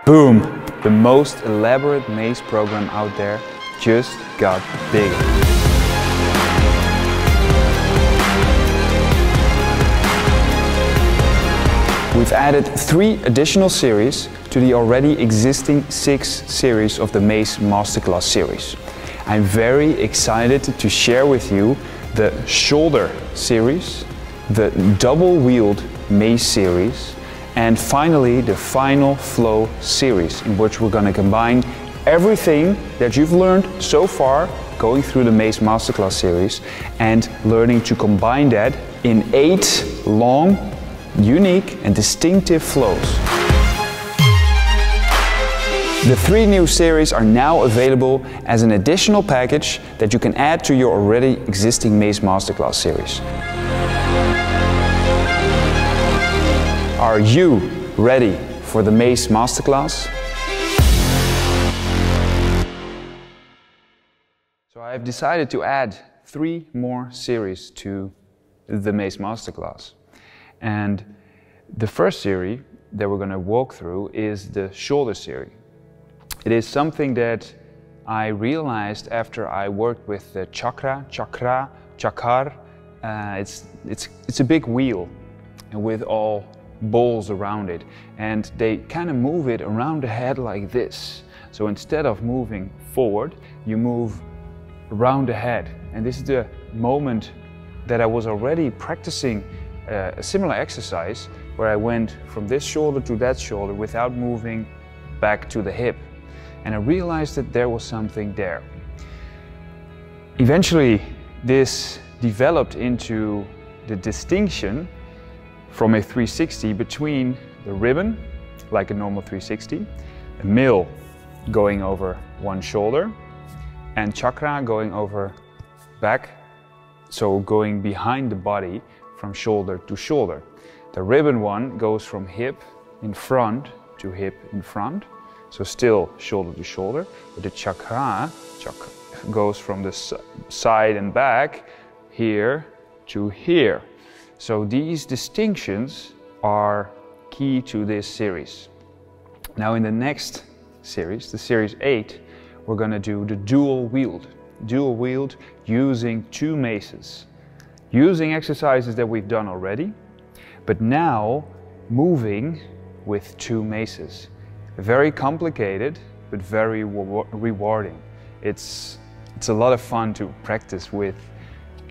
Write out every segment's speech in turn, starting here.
Boom! The most elaborate mace program out there just got bigger. We've added 3 additional series to the already existing 6 series of the Mace Masterclass series. I'm very excited to share with you the shoulder series, the double-wheeled mace series, and finally the final flow series, in which we're going to combine everything that you've learned so far going through the Mace Masterclass series and learning to combine that in 8 long, unique and distinctive flows. The 3 new series are now available as an additional package that you can add to your already existing Mace Masterclass series. Are you ready for the Mace Masterclass? So I've decided to add 3 more series to the Mace Masterclass. And the first series that we're going to walk through is the shoulder series. It is something that I realized after I worked with the chakra. It's a big wheel with all balls around it, and they kind of move it around the head like this. So instead of moving forward, you move around the head. And this is the moment that I was already practicing a similar exercise where I went from this shoulder to that shoulder without moving back to the hip. And I realized that there was something there. Eventually, this developed into the distinction from a 360 between the ribbon, like a normal 360, a mill going over one shoulder, and chakra going over back, so going behind the body from shoulder to shoulder. The ribbon one goes from hip in front to hip in front, so still shoulder to shoulder, but the chakra goes from the side and back, here to here. So these distinctions are key to this series. Now in the next series, the series 8, we're going to do the dual wheeled using 2 maces, using exercises that we've done already, but now moving with 2 maces. Very complicated, but very rewarding. It's a lot of fun to practice with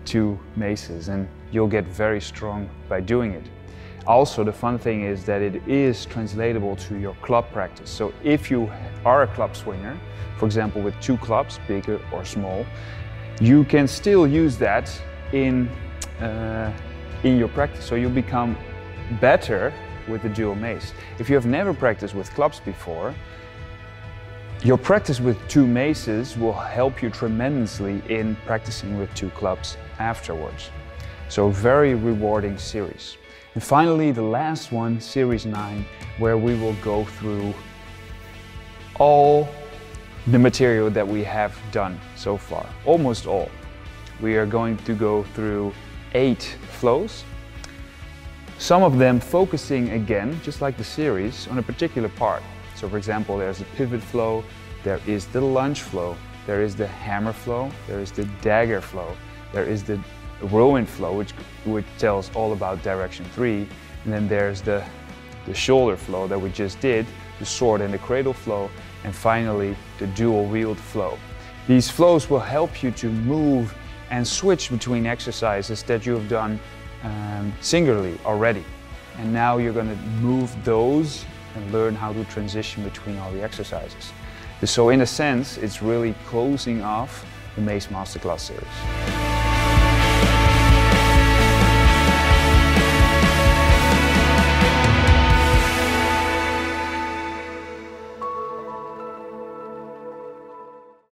2 maces, and you'll get very strong by doing it. Also, the fun thing is that it is translatable to your club practice. So if you are a club swinger, for example with 2 clubs, bigger or small, you can still use that in your practice. So you'll become better with the dual mace. If you have never practiced with clubs before, your practice with 2 maces will help you tremendously in practicing with 2 clubs afterwards. So very rewarding series. And finally the last one, series 9, where we will go through all the material that we have done so far, almost all. We are going to go through 8 flows, some of them focusing again, just like the series, on a particular part. So for example, there's the pivot flow, there is the lunge flow, there is the hammer flow, there is the dagger flow, there is the whirlwind flow, which tells all about direction 3, and then there's the shoulder flow that we just did, the sword and the cradle flow, and finally the dual wheeled flow. These flows will help you to move and switch between exercises that you have done singularly already. And now you're going to move those and learn how to transition between all the exercises. So in a sense, it's really closing off the Mace Masterclass series.